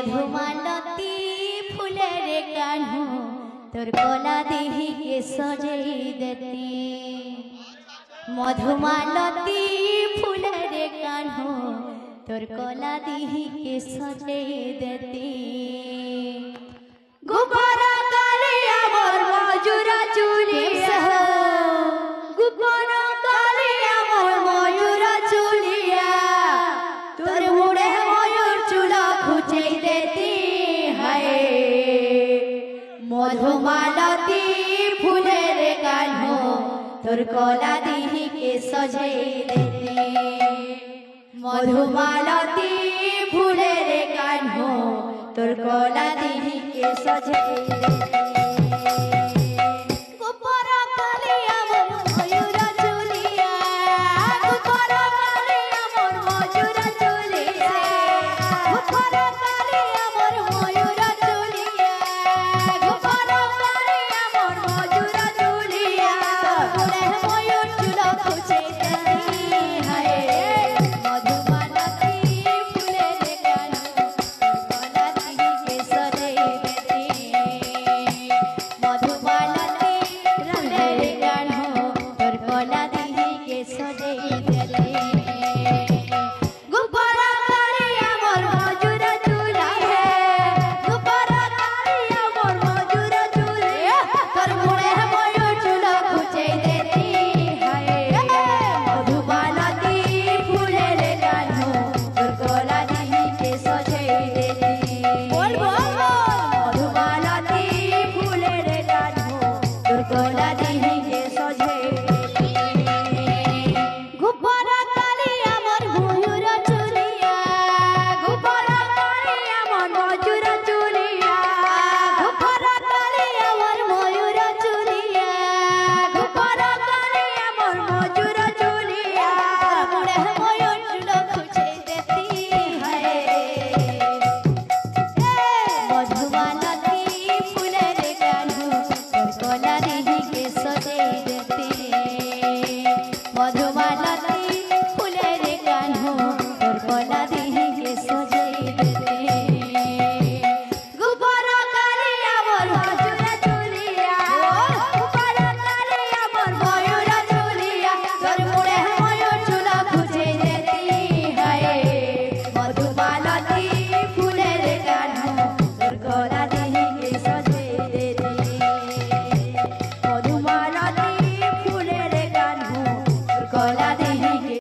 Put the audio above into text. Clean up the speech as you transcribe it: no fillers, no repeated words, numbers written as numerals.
मधुमालती फूलेर कान्हो तोर कोला देही के सजई देती मधुमालती फूलेर कान्हो तोर कोला देही के सजई देती गोपारा काले आमर मजुरा चुलिया गोपारा काले आमर मजुरा चुलिया तोर मुड़े मयूर चूड़ा खुचे देती है मधुमालती फूलेर कान्हो तोर कोला देही के सजई देती मधुमालती फूलेर कान्हो तोर कोला देही के सजई देती गोपारा काले आमर मयूरा चुलिया गोपारा काले आमर मयूरा चुलिया गोपारा काले आमर मयूरा चुलिया गोपारा काले आमर मयूरा चुलिया तोरे मयूर चूड़ा खुचे देती है मधुमालती फूलेर कान्हो कोला देही के सजई देती मधुमालती फूलेर कान्हो तोर कोला देही के सजई देती गोपारा काले आमर मयूरा चुलिया गोपारा काले आमर मयूरा चुलिया तोर मुड़े मयूर चूड़ा खुचे देती है मधुमालती फूलेर कान्हो तोर कोला देही के सजई देती बोल बोल मधुमालती फूलेर कान्हो तोर कोला देही के सजई देती गोपारा काले आमर मयूरा चुलिया गोपारा काले आमर मयूरा चुलिया गोपारा काले आमर मयूरा चुलिया गोपारा काले आमर मयूरा चुलिया मुड़े मयूर चूड़ा खुचे देती है मधुमालती